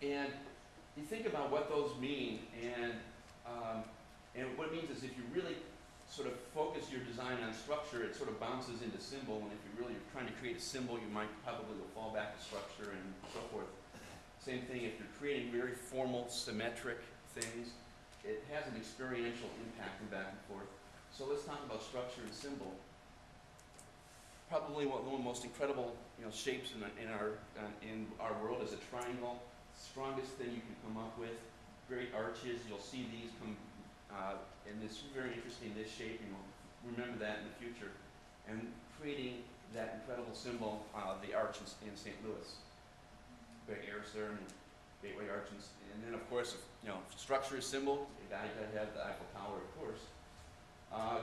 And you think about what those mean, and what it means is if you really sort of focus your design on structure, it sort of bounces into symbol, and if you really are trying to create a symbol, you might probably will fall back to structure and so forth. Same thing if you're creating very formal, symmetric things, it has an experiential impact and back and forth. So let's talk about structure and symbol. Probably one of the most incredible shapes in our world is a triangle. Strongest thing you can come up with. Great arches. You'll see these come, and it's very interesting, this shape. You'll remember that in the future. And creating that incredible symbol, the arch in St. Louis. Great heirs there, and Gateway Arch. And then, of course, structure is symbol. You got to have the Eiffel Tower, of course.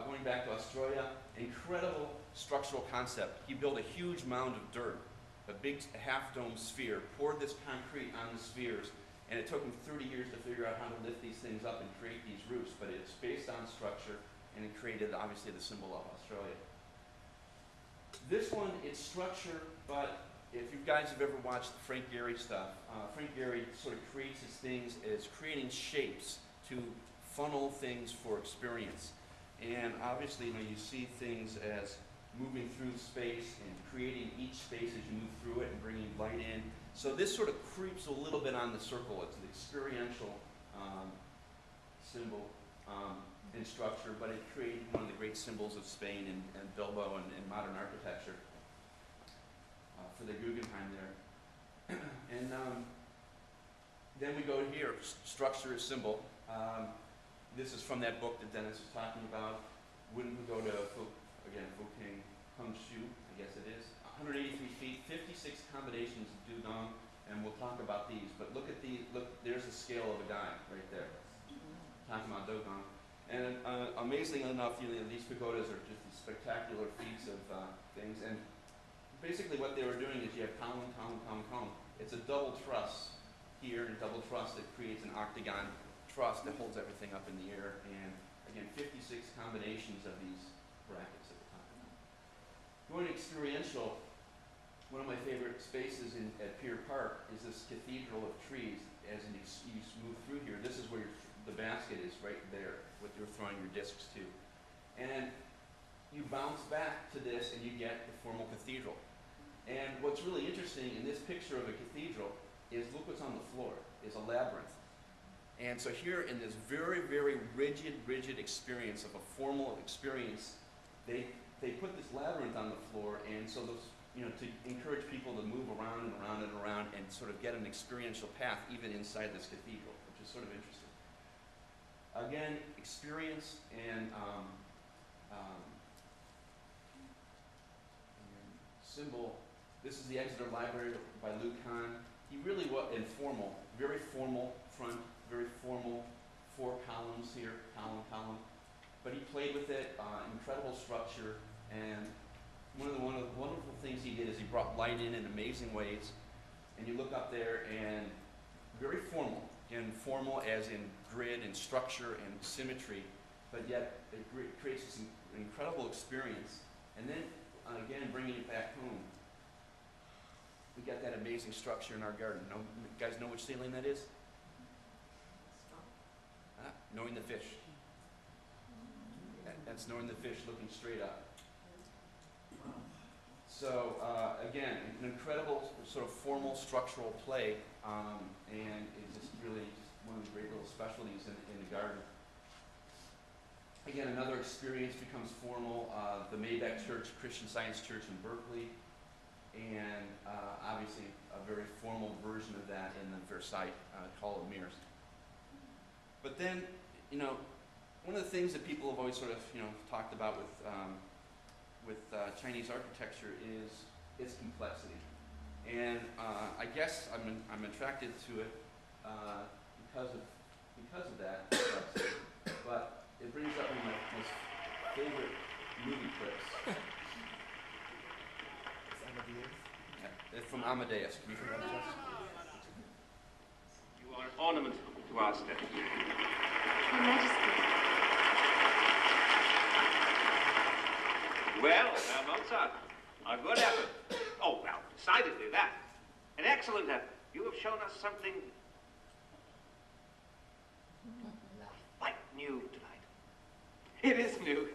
Going back to Australia, incredible structural concept. He built a huge mound of dirt, a big half-dome sphere, poured this concrete on the spheres, and it took him 30 years to figure out how to lift these things up and create these roofs, but it's based on structure, and it created, obviously, the symbol of Australia. This one, it's structure, but if you guys have ever watched the Frank Gehry stuff, Frank Gehry sort of creates his things as creating shapes to funnel things for experience. And obviously, you see things as moving through space and creating each space as you move through it and bringing light in. So this sort of creeps a little bit on the circle. It's an experiential symbol in structure, but it created one of the great symbols of Spain and Bilbao and modern architecture for the Guggenheim there. And then we go here, structure is symbol. This is from that book that Dennis was talking about. Wouldn't we go to, again, Fukeng Hung Shu, I guess it is. 183 feet, 56 combinations of dugong, and we'll talk about these. But look at there's the scale of a guy right there. Talking about dugong. And amazingly enough, these pagodas are just these spectacular feats of things. And basically what they were doing is you have column, column, column, column. It's a double truss here, and a double truss that creates an octagon truss that holds everything up in the air, and again, 56 combinations of these brackets at the top. Going experiential, one of my favorite spaces at Pier Park is this cathedral of trees. As you move through here, this is where the basket is right there, what you're throwing your discs to. And you bounce back to this and you get the formal cathedral. And what's really interesting in this picture of a cathedral is look what's on the floor, is a labyrinth. And so here in this very, very rigid experience of a formal experience, they put this labyrinth on the floor, and so those, to encourage people to move around and around and around and sort of get an experiential path even inside this cathedral, which is sort of interesting. Again, experience and symbol. This is the Exeter Library by Lou Kahn. He really was informal, very formal front, very formal, 4 columns here, column, column. But he played with it, incredible structure, and one of the wonderful things he did is he brought light in amazing ways. And you look up there and very formal, and formal as in grid and structure and symmetry, but yet it creates this incredible experience. And then, again, bringing it back home, we got that amazing structure in our garden. You guys know which ceiling that is? Knowing the fish. That's knowing the fish looking straight up. So again, an incredible sort of formal structural play, and it's just really one of the great little specialties in the garden. Again, another experience becomes formal. The Maybach Church, Christian Science Church in Berkeley, and obviously a very formal version of that in the Versailles Hall of Mirrors. But then, one of the things that people have always sort of, talked about with Chinese architecture is its complexity. And I guess I'm attracted to it because of that complexity. But it brings up one of my most favorite movie clips. Yeah, it's from Amadeus. Can you hear Amadeus? You are an ornament to our state. Your Majesty. Well, Mozart, a good effort. Oh, well, decidedly that. An excellent effort. You have shown us something Like new tonight. It is new.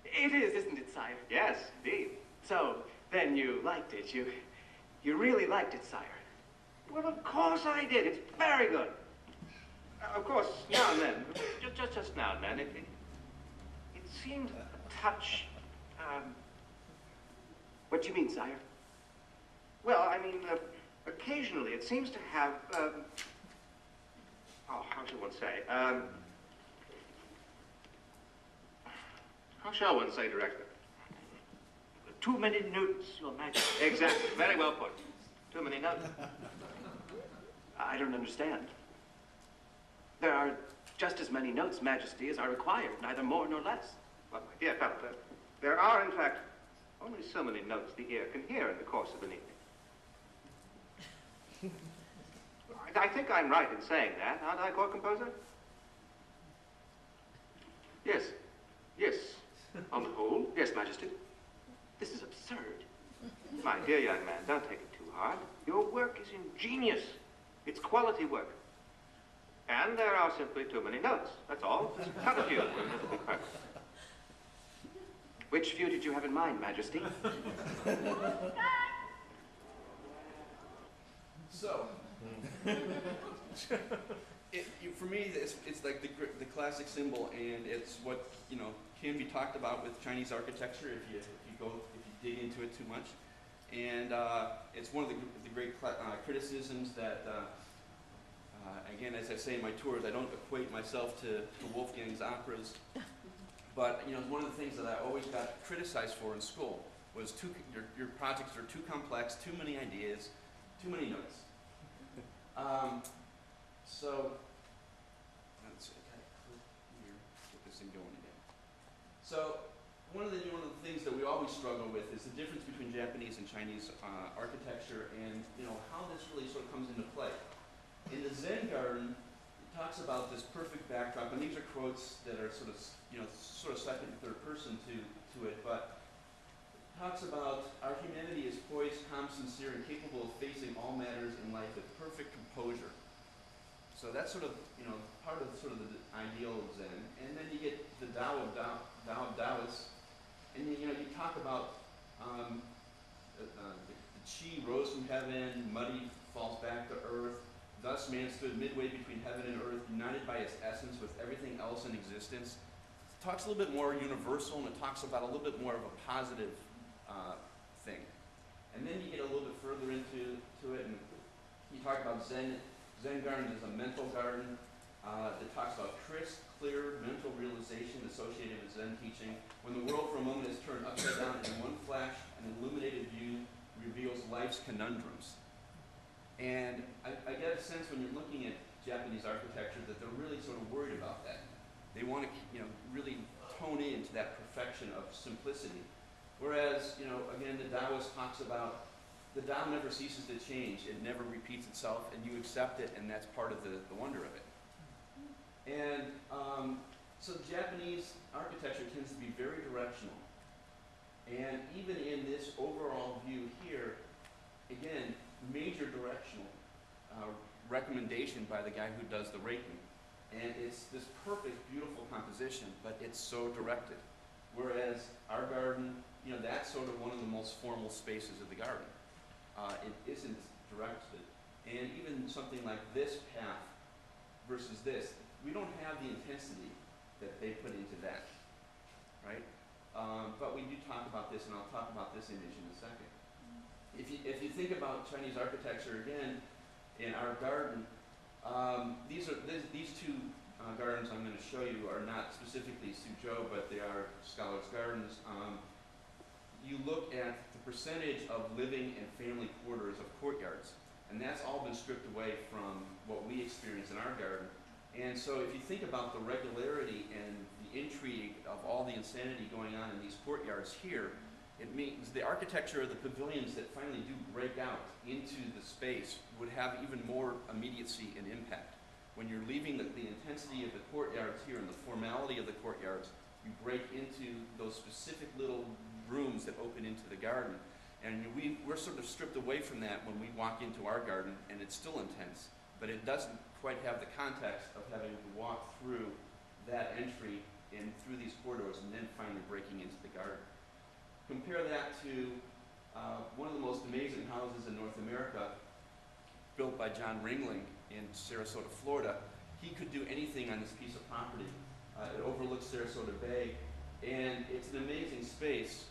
It is, isn't it, sire? Yes, indeed. So, then you liked it. You really liked it, sire. Well, of course I did. It's very good. Of course, now and then, just now and then, it seemed a touch, What do you mean, sire? well, I mean, occasionally it seems to have, oh, how shall one say, how shall one say, Director? Too many notes, Your Majesty. Exactly, very well put. Too many notes. I don't understand. There are just as many notes, Majesty, as are required, neither more nor less. Well, my dear fellow, there are, in fact, only so many notes the ear can hear in the course of an evening. I think I'm right in saying that, aren't I, court composer? Yes. Yes. On the whole, Yes, Majesty. This is absurd. my dear young man, don't take it too hard. Your work is ingenious. It's quality work. And there are simply too many notes. That's all. Just cut a few and it'll be perfect. Which view did you have in mind, Majesty? So, for me, it's like the classic symbol, and it's what can be talked about with Chinese architecture if you dig into it too much, and it's one of the great criticisms that. Again, as I say in my tours, I don't equate myself to Wolfgang's operas, but one of the things that I always got criticized for in school was your projects are too complex, too many ideas, too many notes. So let's see, here, get this thing going again. So one of the things that we always struggle with is the difference between Japanese and Chinese architecture, and how this really sort of comes into play. In the Zen garden, it talks about this perfect backdrop, and these are quotes that are sort of second and third person to it, but it talks about our humanity is poised, calm, sincere, and capable of facing all matters in life with perfect composure. So that's sort of part of the ideal of Zen, and then you get the Tao of Taoists, and then you talk about the Qi rose from heaven, muddy falls back to earth. Thus man stood midway between heaven and earth, united by its essence with everything else in existence. It talks a little bit more universal, and it talks about a little bit more of a positive thing. And then you get a little bit further into it, and you talk about Zen garden is a mental garden that talks about crisp, clear mental realization associated with Zen teaching. When the world for a moment is turned upside down in one flash, an illuminated view reveals life's conundrums. And I get a sense when you're looking at Japanese architecture that they're really sort of worried about that. They want to, really tone into that perfection of simplicity. Whereas, again, the Taoist talks about the Tao never ceases to change. It never repeats itself, and you accept it, and that's part of the wonder of it. And so Japanese architecture tends to be very directional. And even in this overall view here, again, major directional recommendation by the guy who does the raking. And it's this perfect, beautiful composition, but it's so directed. Whereas our garden, that's sort of one of the most formal spaces of the garden. It isn't directed. And even something like this path versus this, we don't have the intensity that they put into that, right? But we do talk about this, and I'll talk about this image in a second. If you think about Chinese architecture again, in our garden, these two gardens I'm going to show you are not specifically Suzhou, but they are scholars' gardens. You look at the percentage of living and family quarters of courtyards, and that's all been stripped away from what we experience in our garden. And so if you think about the regularity and the intrigue of all the insanity going on in these courtyards here, it means the architecture of the pavilions that finally do break out into the space would have even more immediacy and impact. When you're leaving the intensity of the courtyards here and the formality of the courtyards, you break into those specific little rooms that open into the garden. And we're sort of stripped away from that when we walk into our garden, and it's still intense, but it doesn't quite have the context of having to walk through that entry and through these corridors and then finally breaking into the garden. Compare that to one of the most amazing houses in North America, built by John Ringling in Sarasota, Florida. He could do anything on this piece of property. It overlooks Sarasota Bay, and it's an amazing space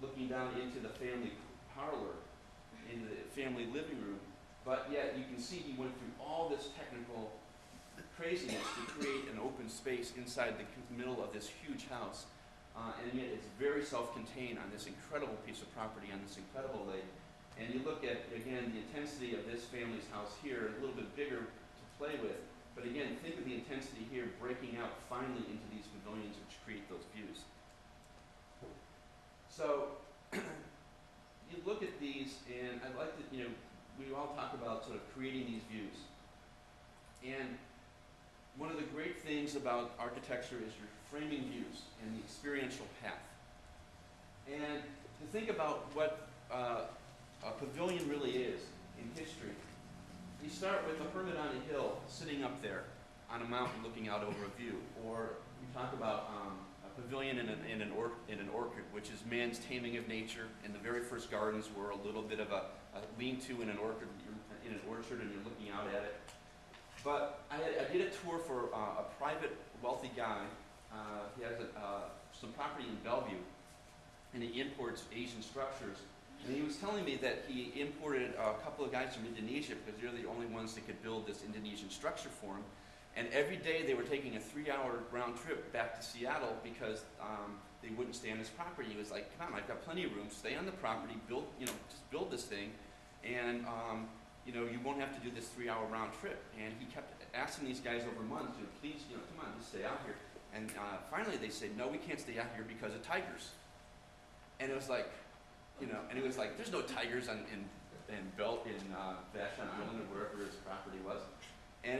looking down into the family parlor, into the family living room, but yet you can see he went through all this technical craziness to create an open space inside the middle of this huge house. And yet it's very self-contained on this incredible piece of property, on this incredible lake. And you look at, again, the intensity of this family's house here, a little bit bigger to play with. But again, think of the intensity here breaking out finally into these pavilions which create those views. So you look at these, and I'd like to, we all talk about sort of creating these views. And one of the great things about architecture is your framing views and the experiential path. And to think about what a pavilion really is in history, you start with a hermit on a hill sitting up there on a mountain looking out over a view. Or we talk about a pavilion in an orchard, which is man's taming of nature. And the very first gardens were a little bit of a lean-to in an orchard, and you're looking out at it. But I did a tour for a private wealthy guy. He has some property in Bellevue, and he imports Asian structures. And he was telling me that he imported a couple of guys from Indonesia because they're the only ones that could build this Indonesian structure for him. And every day they were taking a 3-hour round trip back to Seattle because they wouldn't stay on his property. He was like, "Come on, I've got plenty of room. Stay on the property, build, just build this thing, and you won't have to do this 3-hour round trip." And he kept asking these guys over months, "Please, come on, just stay out here." And finally they said, "No, we can't stay out here because of tigers." And it was like, and it was like, there's no tigers in Vashon Island or wherever his property was. And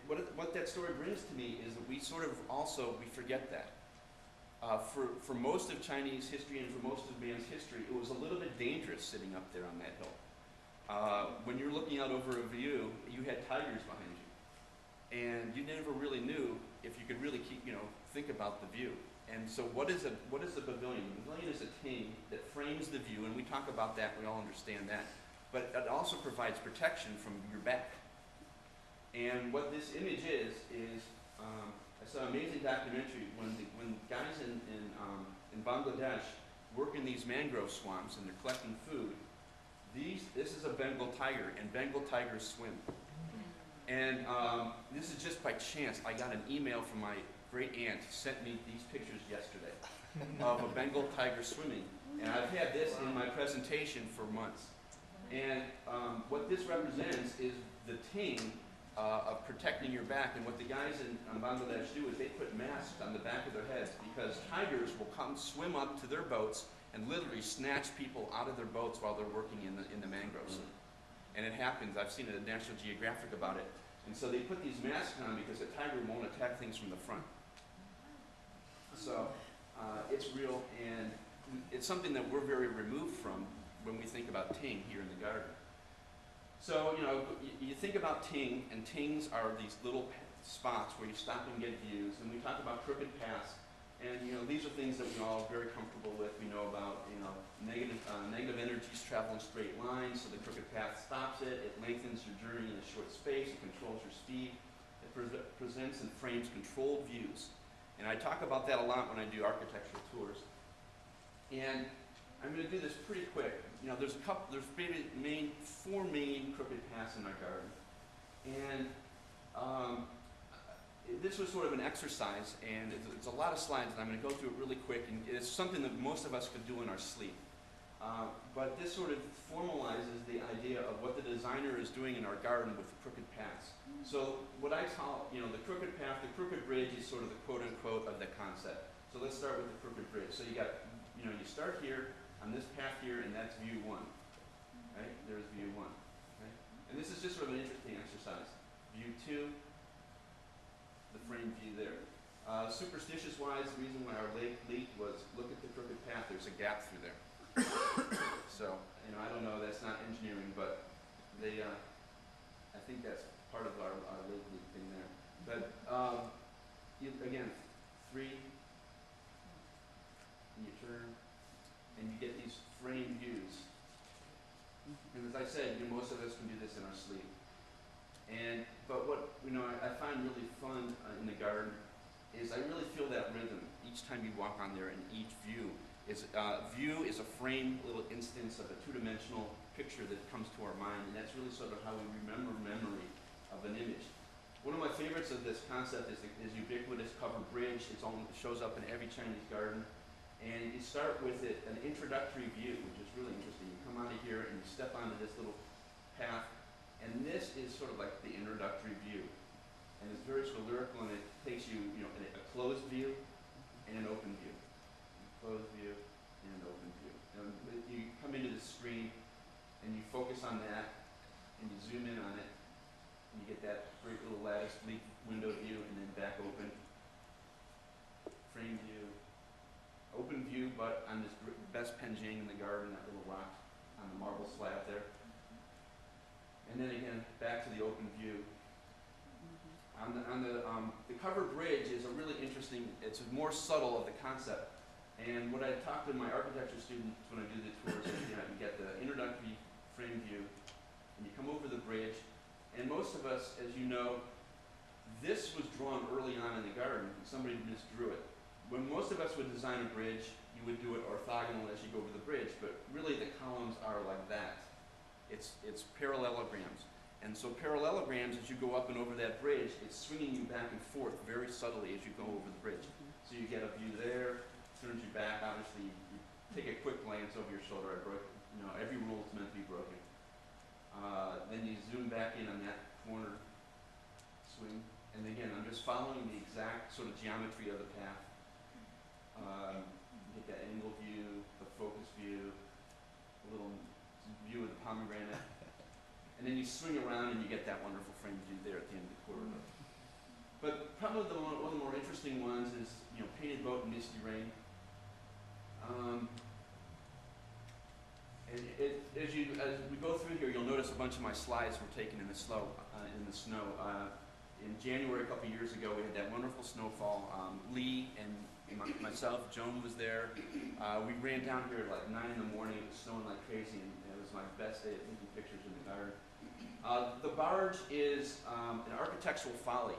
what that story brings to me is that we sort of we forget that. For most of Chinese history and for most of man's history, it was a little bit dangerous sitting up there on that hill. When you're looking out over a view, you had tigers behind you. And you never really knew if you could really think about the view. And so what is the pavilion? The pavilion is a ting that frames the view, and we talk about that, we all understand that. But it also provides protection from your back. And what this image is I saw an amazing documentary when guys in Bangladesh work in these mangrove swamps and they're collecting food. This is a Bengal tiger, and Bengal tigers swim. And this is just by chance. I got an email from my great aunt who sent me these pictures yesterday of a Bengal tiger swimming. And I've had this in my presentation for months. And what this represents is the ting of protecting your back. And what the guys in Bangladesh do is they put masks on the back of their heads because tigers will come swim up to their boats and literally snatch people out of their boats while they're working in the mangroves. And it happens. I've seen it at National Geographic about it. And so they put these masks on because a tiger won't attack things from the front. So it's real, and it's something that we're very removed from when we think about ting here in the garden. So, you think about ting, and tings are these little spots where you stop and get views, and we talk about crooked paths. And these are things that we're all very comfortable with. We know about negative energies travel in straight lines, so the crooked path stops it. It lengthens your journey in a short space. It controls your speed. It presents and frames controlled views. And I talk about that a lot when I do architectural tours. And I'm going to do this pretty quick. There's maybe four main crooked paths in my garden. And this was sort of an exercise, and it's a lot of slides, and I'm going to go through it really quick, and it's something that most of us could do in our sleep. But this sort of formalizes the idea of what the designer is doing in our garden with the crooked paths. So what I call, the crooked path, the crooked bridge is sort of the quote-unquote of the concept. So let's start with the crooked bridge. So you start here on this path here, and that's view one. Right? There's view one. Right? And this is just sort of an interesting exercise. View two, the frame view there. Superstitious-wise, the reason why our lake leaked was, look at the crooked path, there's a gap through there. So, I don't know, that's not engineering, but I think that's part of our lately thing there. But again, 3, and you turn, and you get these frame views. And as I said, most of us can do this in our sleep. But what I find really fun in the garden is I really feel that rhythm each time you walk on there, and each view is a frame little instance of a two-dimensional picture that comes to our mind, and that's really sort of how we remember memory of an image. One of my favorites of this concept is ubiquitous covered bridge. It shows up in every Chinese garden. And you start with an introductory view, which is really interesting. You come out of here and you step onto this little path, and this is sort of like the introductory view. And it's very sort of lyrical, and it takes you, in a closed view and an open view. Closed view and an open view. And you come into the screen and you focus on that, and you zoom in on it, and you get that great little lattice leaf window view, and then back open. Frame view. Open view, but on this best penjing in the garden, that little rock on the marble slab there. And then again, back to the open view. The covered bridge is a really interesting, it's more subtle of the concept. And what I talk to my architecture students when I do the tours is, you get the introductory frame view, and you come over the bridge. And most of us, as you know, this was drawn early on in the garden. Somebody misdrew it. When most of us would design a bridge, you would do it orthogonal as you go over the bridge, but really the columns are like that. It's parallelograms. And so parallelograms, as you go up and over that bridge, it's swinging you back and forth very subtly as you go over the bridge. So you get a view there, turns you back. Obviously, you take a quick glance over your shoulder. Every rule is meant to be broken. Then you zoom back in on that corner swing. And again, I'm just following the exact sort of geometry of the path. Get that angle view, the focus view, a little view of the pomegranate. And then you swing around and you get that wonderful frame view there at the end of the corridor. But probably one of the more interesting ones is, painted boat and misty rain. And as we go through here, you'll notice a bunch of my slides were taken in the snow. In January a couple years ago, we had that wonderful snowfall. Lee and myself, Joan was there. We ran down here at like 9 in the morning. It was snowing like crazy, and it was my best day of taking pictures in the garden. The barge is an architectural folly.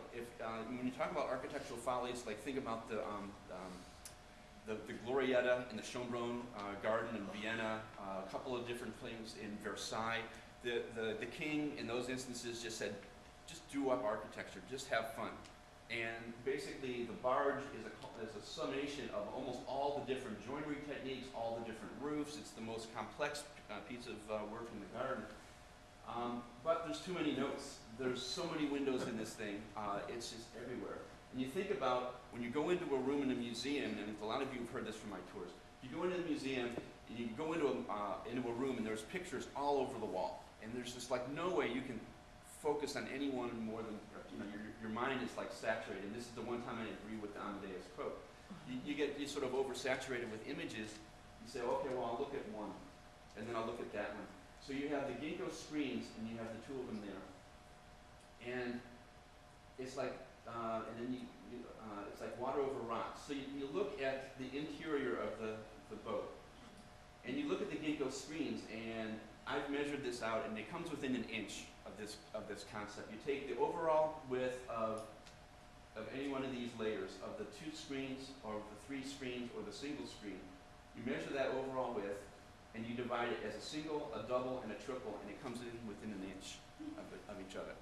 When you talk about architectural follies, like think about the Glorietta in the Schönbrunn garden in Vienna, a couple of different things in Versailles. The king in those instances just said, just do up architecture, just have fun. And basically the barge is a summation of almost all the different joinery techniques, all the different roofs. It's the most complex piece of work in the garden. But there's too many notes. There's so many windows in this thing. It's just everywhere. And you think about when you go into a room in a museum, and a lot of you have heard this from my tours, you go into the museum and you go into a room and there's pictures all over the wall. And there's just like no way you can focus on any one more than, your mind is like saturated. And this is the one time I agree with the Amadeus quote. You get sort of oversaturated with images. You say, okay, well, I'll look at one, and then I'll look at that one. So you have the ginkgo screens, and you have the two of them there. And it's like, it's like water over rocks. So you look at the interior of the boat, and you look at the ginkgo screens, and I've measured this out, and it comes within an inch of this concept. You take the overall width of any one of these layers, of the 2 screens, or the 3 screens, or the single screen. You measure that overall width, and you divide it as a single, a double, and a triple, and it comes in within an inch of each other.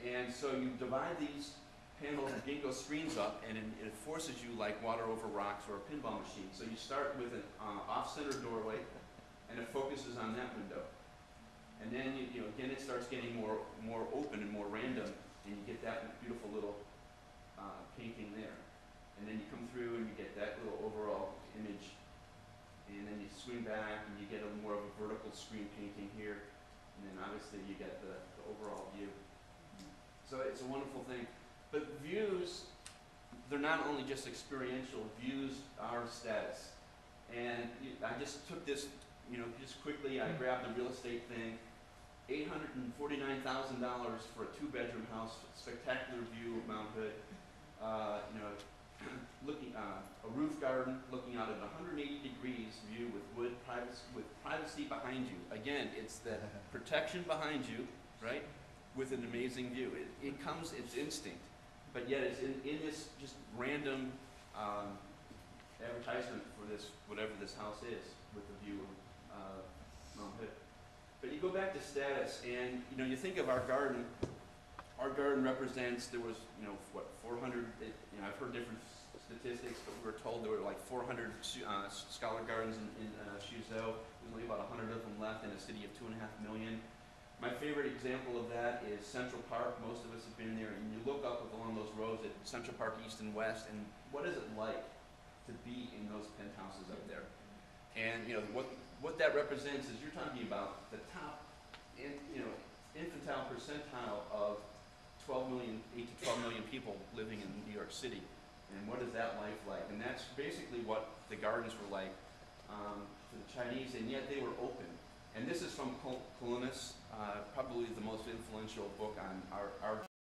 And so you divide these panels of ginkgo screens up, and it forces you like water over rocks or a pinball machine. So you start with an off-center doorway, and it focuses on that window. And then again, it starts getting more open and more random, and you get that beautiful little painting there. And then you come through and you get that little overall image, and then you swing back and you get more of a vertical screen painting here, and then obviously you get the overall view. So it's a wonderful thing. But views, they're not only just experiential, views are status. And I just took this, just quickly, I grabbed the real estate thing, $849,000 for a 2-bedroom house, spectacular view of Mount Hood. You know, looking a roof garden looking out at 180 degrees view with privacy behind you. Again, it's the protection behind you, right, with an amazing view. It comes, it's instinct, but yet it's in this just random advertisement for this, whatever this house is, with the view of Mount Hood. But you go back to status, and you know, you think of our garden. Our garden represents, there was, you know, what, 400, you know, I've heard different statistics, but we were told there were like 400 scholar gardens in Suzhou. There's only about 100 of them left in a city of 2.5 million. My favorite example of that is Central Park. Most of us have been there, and you look up along those roads at Central Park East and West, and what is it like to be in those penthouses up there? And you know, what that represents is you're talking about the top, you know, infantile percentile of 8 to 12 million people living in New York City. And what is that life like? And that's basically what the gardens were like for the Chinese, and yet they were open. And this is from Columnus, probably the most influential book on our